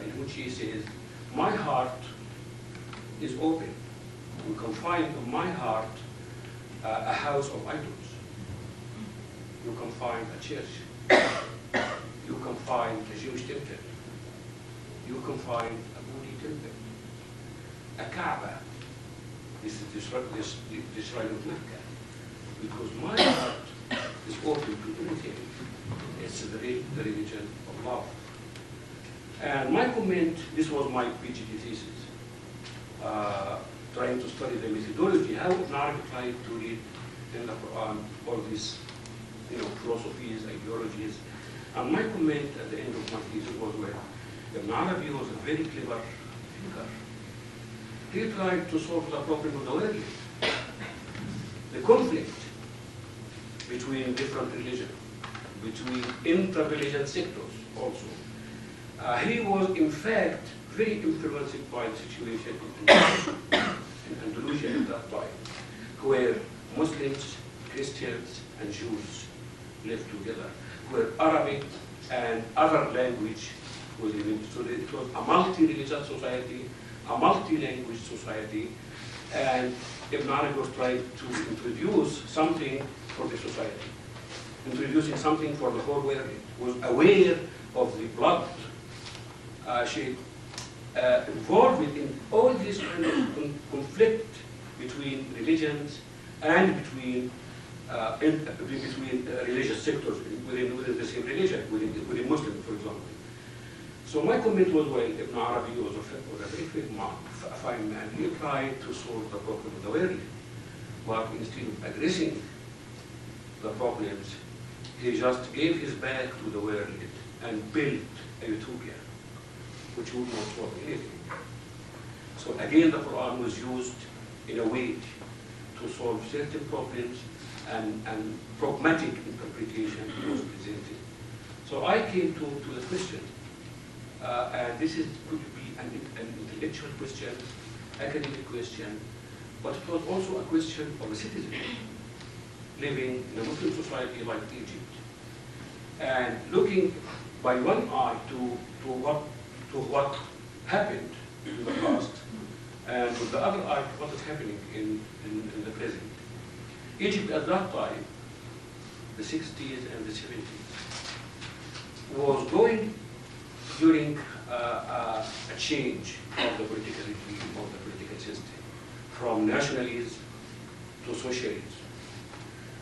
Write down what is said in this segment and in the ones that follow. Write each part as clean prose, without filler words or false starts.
in which he says, my heart is open. You can find in my heart a house of idols. You can find a church. You can find a Jewish temple. You can find a Buddhist temple. A Kaaba. This is the shrine of Mecca. Because my heart is open to anything. It's the religion of love. And my comment, this was my PhD thesis, trying to study the methodology, how Ibn Arabi tried to read in the Quran all these philosophies, ideologies. And my comment at the end of my thesis was, well, Ibn Arabi was a very clever thinker. He tried to solve the problem of the world, the conflict between different religions, between inter-religion sectors also. He was, in fact, very influenced by the situation in Andalusia at that time, where Muslims, Christians, and Jews lived together, where Arabic and other language was living. So it was a multi-religious society, a multi-language society, and Ibn Arabi was trying to introduce something for the society, introducing something for the whole world. He was aware of the blood shed involved in all this kind of conflict between religions and between religious sectors within the same religion, within Muslims, for example. So my comment was, well, Ibn Arabi was a very fine man. He tried to solve the problem of the world, but instead of addressing the problems, he just gave his back to the world and built a utopia, which would not solve anything. So again, the Quran was used in a way to solve certain problems, and pragmatic interpretation was presented. So I came to the question, and this could be an intellectual question, academic question, but it was also a question of a citizen living in a Muslim society like Egypt, and looking by one eye to what happened in the past, and with the other eye to what is happening in the present. Egypt at that time, the 60s and the 70s, was going during a change of the political regime, of the political system, from nationalism to socialism,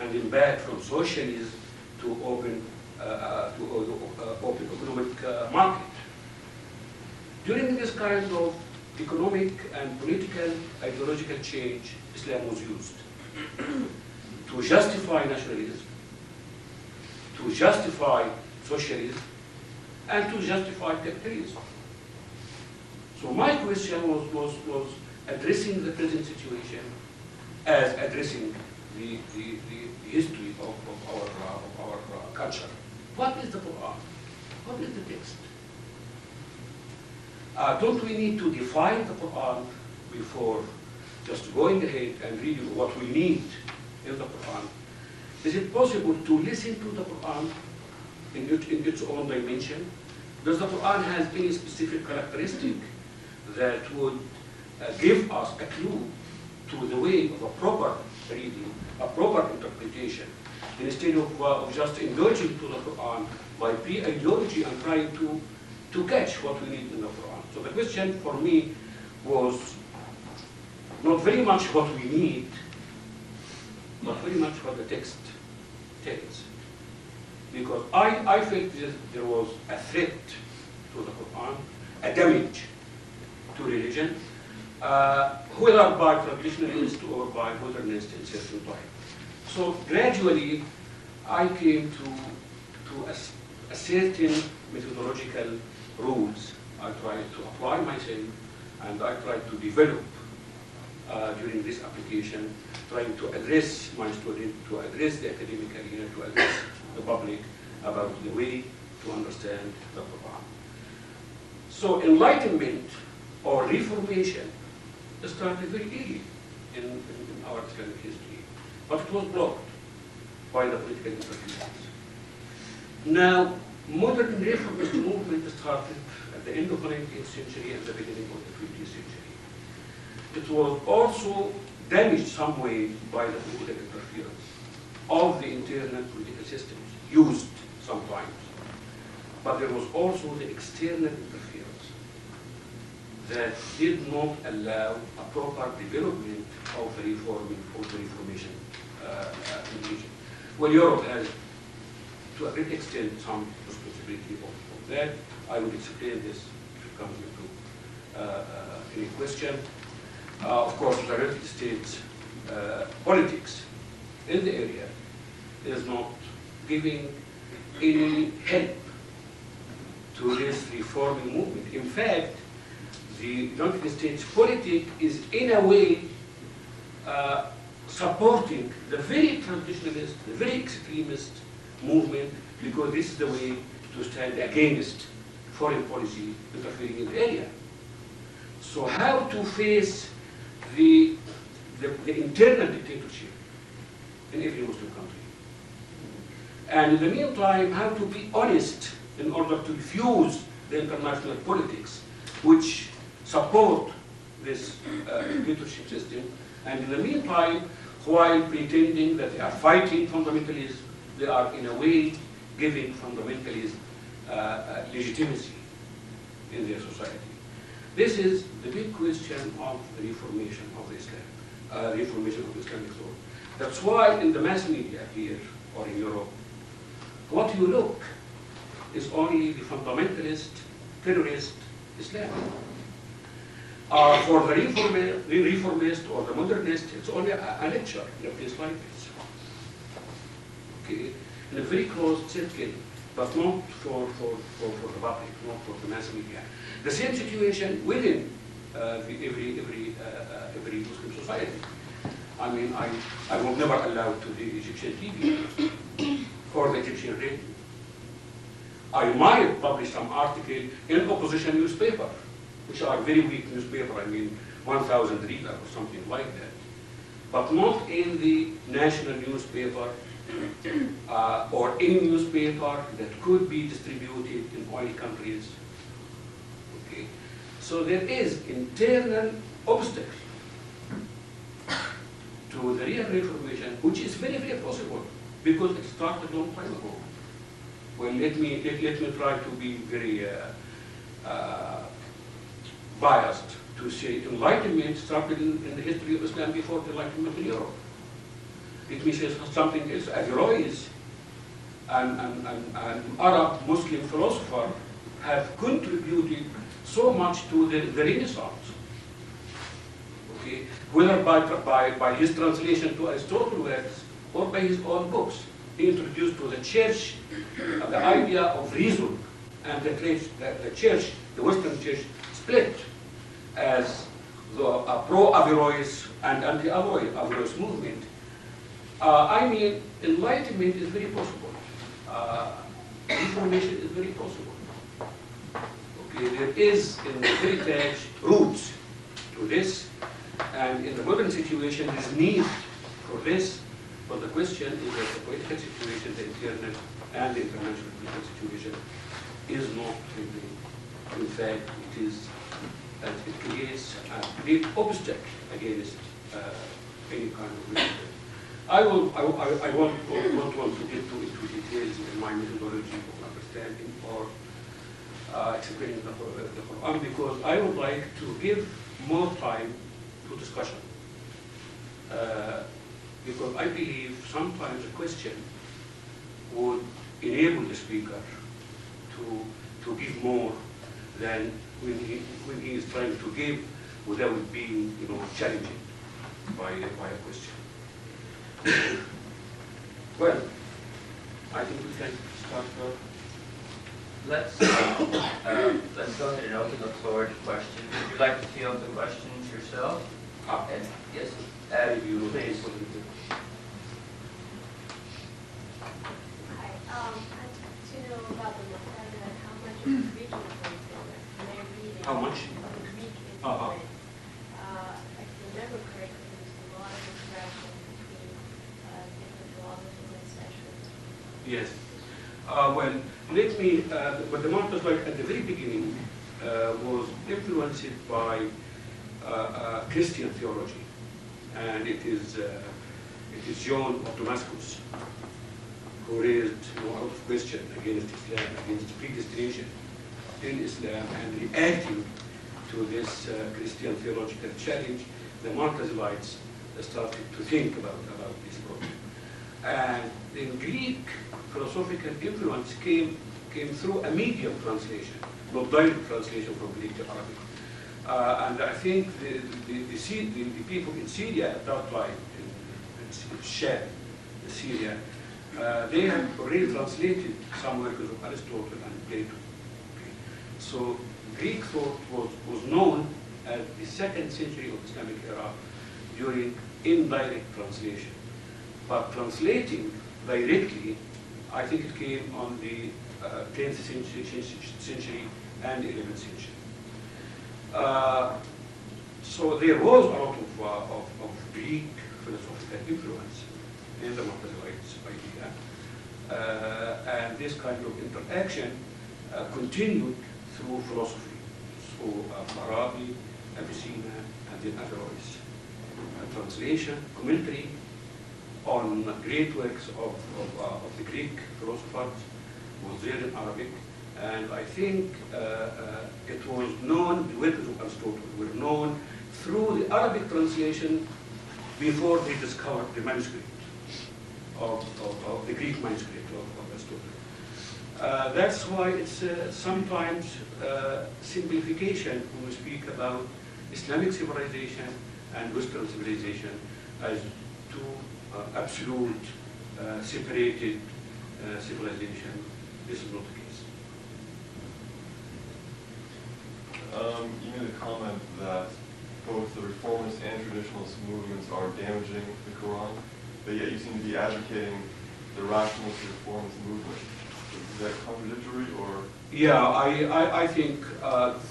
and then back from socialism to open economic market. During this kind of economic and political ideological change, Islam was used to justify nationalism, to justify socialism, and to justify capitalism. So my question was addressing the present situation as addressing the history of our culture. What is the Quran? What is the text? Don't we need to define the Quran before just going ahead and reading what we need in the Quran? Is it possible to listen to the Quran in its own dimension? Does the Quran have any specific characteristic that would give us a clue to the way of a proper reading, a proper interpretation, instead of just indulging to the Quran by pre-ideology and trying to catch what we need in the Quran? So the question for me was not very much what we need, but very much what the text tells. Because I felt that there was a threat to the Quran, a damage to religion, whether by traditionalists or by modernists in certain time. So gradually, I came to a certain methodological rules I tried to apply myself, and I tried to develop during this application, trying to address my students, to address the academic arena, to address the public about the way to understand the Quran. So enlightenment or reformation started very early in our Islamic history, but it was blocked by the political interference. Now, modern reformist movement started at the end of the 19th century and the beginning of the 20th century. It was also damaged some way by the political interference of the internal political systems, used sometimes. But there was also the external interference that did not allow a proper development of the reformation in Egypt. Well, Europe has, to a great extent, some responsibility of that. I will explain this if it comes into any question. Of course, the United States politics in the area is not giving any help to this reforming movement. In fact, the United States politics is in a way supporting the very traditionalist, the very extremist movement, because this is the way to stand against foreign policy interfering in the area. So how to face the internal dictatorship in every Muslim country? And in the meantime, how to be honest in order to refuse the international politics which support this dictatorship system, and in the meantime, while pretending that they are fighting fundamentalism, they are in a way giving fundamentalism legitimacy in their society. This is the big question of the reformation of Islam, reformation of Islamic thought. That's why in the mass media here or in Europe, what you look is only the fundamentalist, terrorist Islam. For the reformist or the modernist, it's only a lecture in a place like this. Okay, in a very closed circle, but not for the public, not for the mass media. The same situation within every Muslim society. I mean, I will never allow to the Egyptian TV or the Egyptian radio. I might publish some article in opposition newspaper, which are very weak newspaper, I mean 1,000 readers or something like that. But not in the national newspaper or any newspaper that could be distributed in oil countries. Okay. So there is internal obstacle to the real reformation, which is very, very possible because it started a long time ago. Well, let me try to be very biased to say Enlightenment started in the history of Islam before the Enlightenment in Europe. Let me say something else. Averroes, an Arab Muslim philosopher, have contributed so much to the Renaissance. Okay, whether by his translation to Aristotle's works or by his own books, he introduced to the church the idea of reason, and the church, the Western church, split as the pro-Averroes and anti-Averroes movement. I mean, enlightenment is very possible. Reformation is very possible. Okay, there is in the heritage roots to this, and in the modern situation there is need for this, but the question is that the political situation, the internal and the international political situation is not really. In fact, it creates a great obstacle against any kind of reform. I won't want to get into details in my methodology of understanding or explaining the Quran, because I would like to give more time to discussion. Because I believe sometimes a question would enable the speaker to give more than when he is trying to give without being, challenging by a question. Well, I think we can start. Let's go ahead and open the floor to questions. Would you like to field the questions yourself? And yes, please. Hi, I'd like to know about the Mohammed and how much of the Greek influence in there. And I read How much? Of the Greek influence. If I remember correctly, there's a lot of interaction between different philosophers and specialists. Yes. Well, let me, but the Mu'tazilites at the very beginning was influenced by Christian theology, and it is John of Damascus who raised out of question against Islam, against predestination in Islam, and reacting to this Christian theological challenge. The Mu'tazilites started to think about this problem. And then Greek philosophical influence came through a medium translation, not direct translation from Greek to Arabic. And I think the people in Syria at that time, in Sham, Syria, they had already translated some works of Aristotle and Plato. Okay. So Greek thought was known as the 2nd century of Islamic era during indirect translation. But translating directly, I think it came on the 10th century and 11th century. So there was a lot of Greek philosophical influence in the Mu'tazilites idea. And this kind of interaction continued through philosophy, through Farabi, Avicenna, and then Averroes. Translation, commentary on great works of the Greek philosophers was there in Arabic, and I think it was known, the works of Aristotle were known through the Arabic translation before they discovered the manuscript of the Greek manuscript of Aristotle. That's why it's sometimes simplification when we speak about Islamic civilization and Western civilization as two absolute, separated civilization. This is not the case. You made a comment that both the reformist and traditionalist movements are damaging the Quran, but yet you seem to be advocating the rationalist reformist movement. Is that contradictory, or? Yeah, I think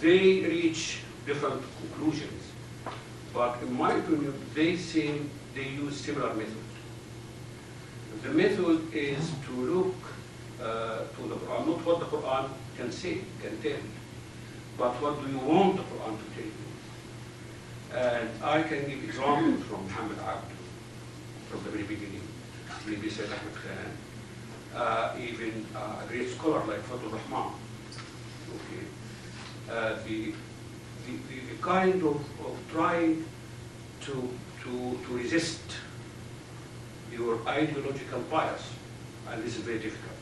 they reach different conclusions. But in my opinion, they use similar methods. The method is to look to the Quran, not what the Quran can say, can tell, but what do you want the Quran to tell you. And I can give examples from Muhammad Abd, from the very beginning, maybe Sayyid Ahmed Khan, even a great scholar like Fatul Rahman. Okay. The kind of trying to resist your ideological bias, and this is very difficult,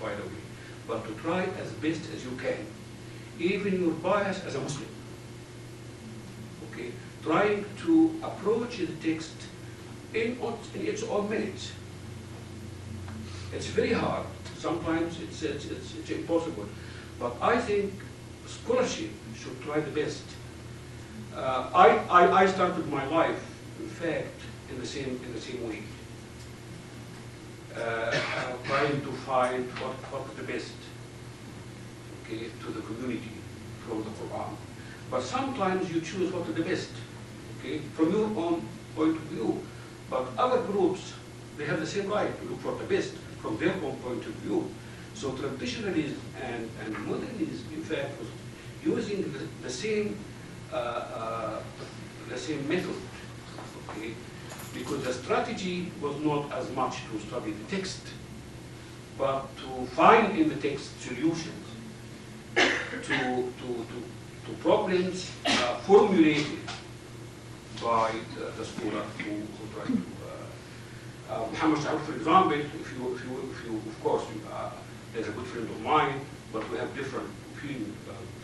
by the way, but to try as best as you can, even your bias as a Muslim, okay, trying to approach the text in its own merits. It's very hard. Sometimes it's impossible, but I think scholarship should try the best. I started my life, in fact, in the same way, trying to find what's the best, okay, to the community from the Quran. But sometimes you choose what is the best, okay, from your own point of view. But other groups, they have the same right to look for the best from their own point of view. So traditionalism and modernism, in fact, was using the same method, okay? Because the strategy was not as much to study the text, but to find in the text solutions to problems formulated by the scholar who tried to. Muhammad Saud, for example, if you of course, there's a good friend of mine, but we have different opinions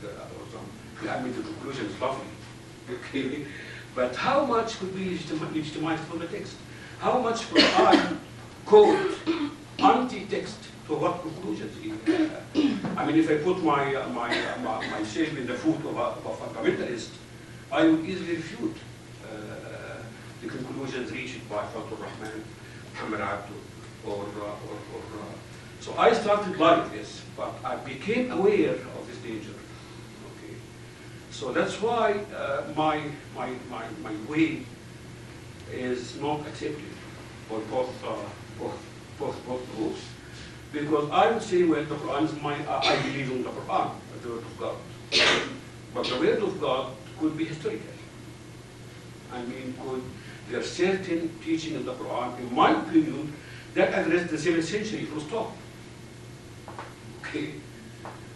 about some. I mean, the conclusion is lovely, okay? But how much could be legitimized from the text? How much could I quote anti-text to what conclusions? I mean, if I put myself in the foot of a fundamentalist, I would easily refute the conclusions reached by Fatul Rahman, Muhammad Abdu, or so I started like this, but I became aware of this danger. Okay, so that's why my way is not accepted by both groups. Because I would say, well, the Quran is I believe in the Quran, the word of God. But the word of God could be historical. I mean, there are certain teaching in the Quran, in my opinion, that address the 7th century, full stop. Okay?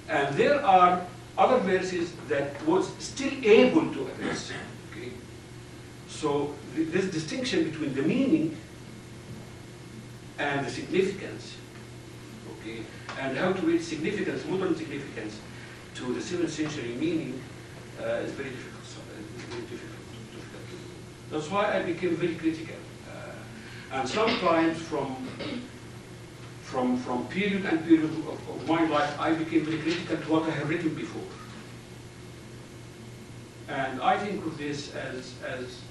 And there are other verses that was still able to address. Okay? So this distinction between the meaning and the significance, okay, and how to read significance, modern significance, to the 7th century meaning is very difficult. It's very difficult to do. That's why I became very critical. And sometimes from period and period of my life, I became very critical to what I have written before. And I think of this as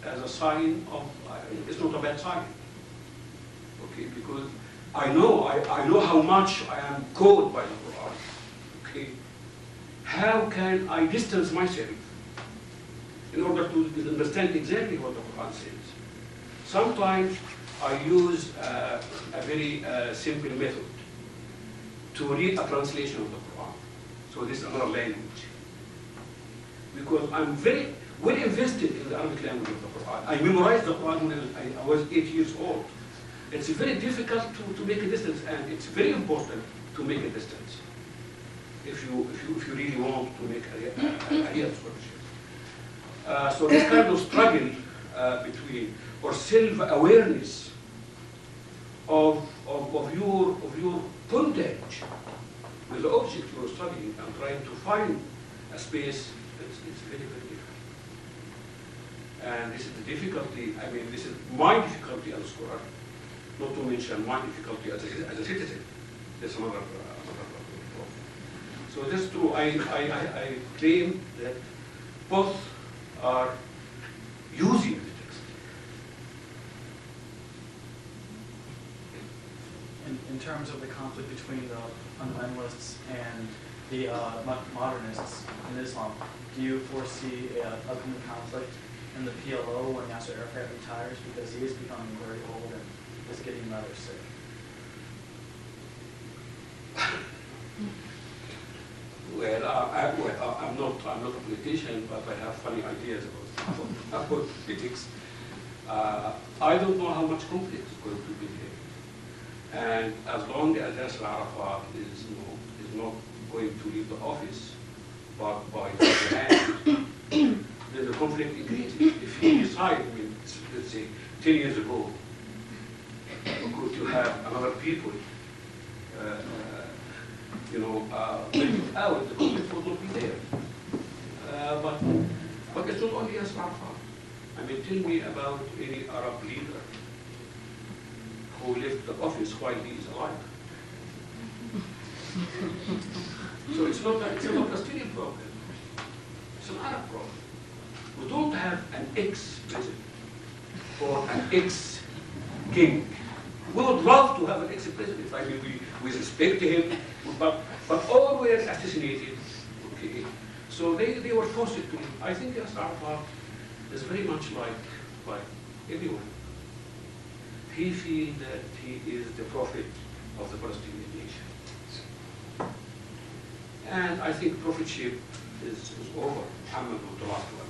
a sign of, it's not a bad sign. Okay, because I know how much I am called by the Quran. Okay, how can I distance myself in order to understand exactly what the Quran says? Sometimes I use a very simple method to read a translation of the Quran. So this is another language. Because I'm very well invested in the Arabic language of the Quran. I memorized the Quran when I was 8 years old. It's very difficult to make a distance, and it's very important to make a distance if you really want to make a real scholarship. So this kind of struggle between, or self-awareness of your contact with the object you are studying and trying to find a space, it's very, very difficult. And this is the difficulty, I mean, this is my difficulty as a scholar, not to mention my difficulty as a citizen. That's another problem. So that's true. I claim that both are using the text. In terms of the conflict between the fundamentalists and the modernists in Islam, do you foresee an upcoming conflict in the PLO when Yasser Arafat retires, because he is becoming very old and is getting rather sick? Well, I'm not a politician, but I have funny ideas about politics. I don't know how much conflict is going to be here. And as long as Yasser Arafat is not going to leave the office, but by the hand, then the conflict increases. If he decides, I mean, let's say 10 years ago, could you have another people, bring out, the conflict would not be there. But it's not only Yasser Arafat. I mean, tell me about any Arab leader who left the office while he is alive. So it's not a Palestinian problem. It's an Arab problem. We don't have an ex-president or an ex-king. We would love to have an ex-president. I mean, we respect him, but all were assassinated. Okay, so they were forced to leave. I think Yasser Arafat is very much like everyone. He feels that he is the prophet of the Palestinian nation. And I think prophetship is over. Muhammad was the last one.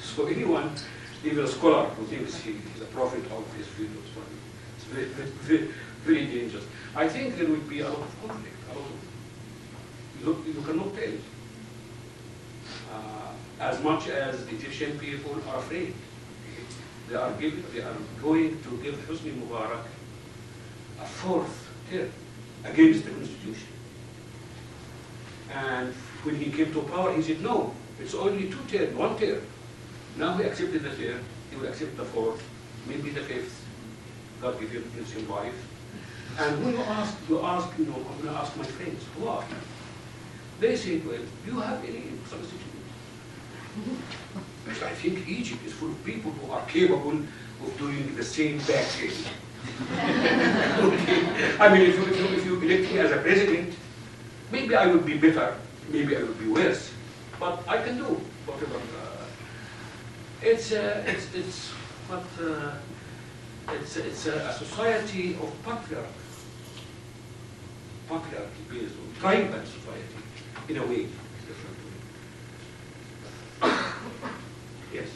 So anyone, even a scholar who thinks he's a prophet of his field of study, it's very, very, very dangerous. I think there would be a lot of conflict. You cannot tell. As much as Egyptian people are afraid. They are going to give Hosni Mubarak a 4th term against the constitution. And when he came to power, he said, no, it's only 2 terms, 1 term. Now he accepted the 3rd, he will accept the 4th, maybe the 5th. God give him life. And when I'm going to ask my friends, why? They said, well, do you have any substitute? Because I think Egypt is full of people who are capable of doing the same bad thing. Okay. I mean, if you elect me as a president, maybe I would be better, maybe I would be worse, but I can do whatever. It's a society of patriarchs. peculiarity based on time and society in a way, different way. Yes.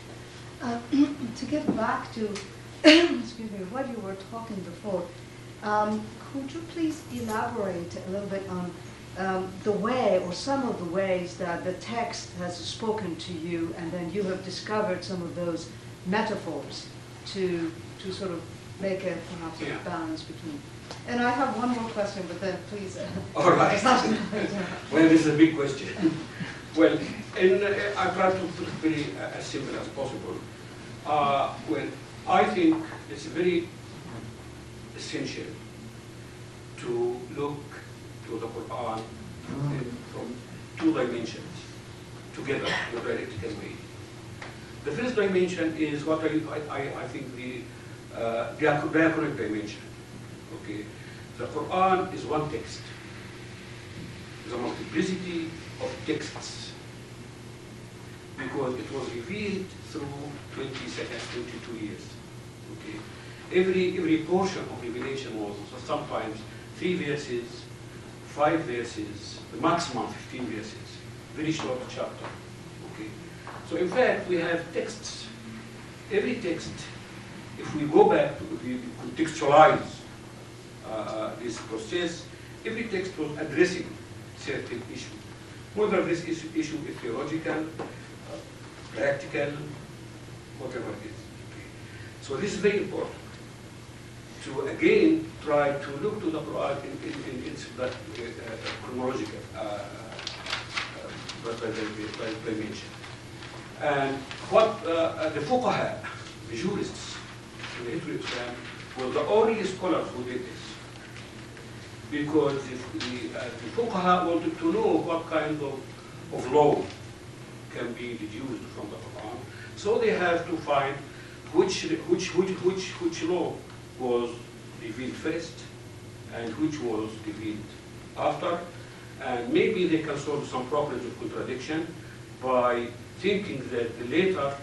To get back to, excuse me, what you were talking before, could you please elaborate a little bit on the way or some of the ways that the text has spoken to you, and then you have discovered some of those metaphors to sort of make a perhaps a balance between. And I have one more question, but then please. All right. Well, this is a big question. Well, I try to put it very as simple as possible. Well, I think it's very essential to look to the Quran from two dimensions together in a dialectical way. The first dimension is what I think the diachronic dimension. Okay, the Quran is one text. It's a multiplicity of texts because it was revealed through 22 years. Okay, every portion of revelation was sometimes 3 verses, 5 verses, the maximum 15 verses, very short chapter. Okay, so in fact we have texts. Every text, if we go back to, if we contextualize this process, every text was addressing certain issue. Whether this issue is theological, practical, whatever it is. Okay. So this is very important to again try to look to the Quran in that chronological dimension. And what the fuqaha, the jurists in the history of Islam, were the only scholars who did this. Because the fuqaha wanted to know what kind of law can be deduced from the Quran. So they have to find which law was revealed first and which was revealed after. And maybe they can solve some problems of contradiction by thinking that the later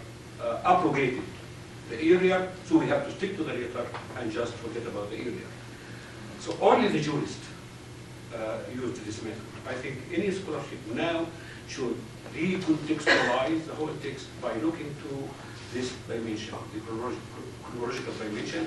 abrogated the earlier, so we have to stick to the later and just forget about the earlier. So only the jurist used this method. I think any scholarship now should recontextualize the whole text by looking to this dimension, the chronological dimension,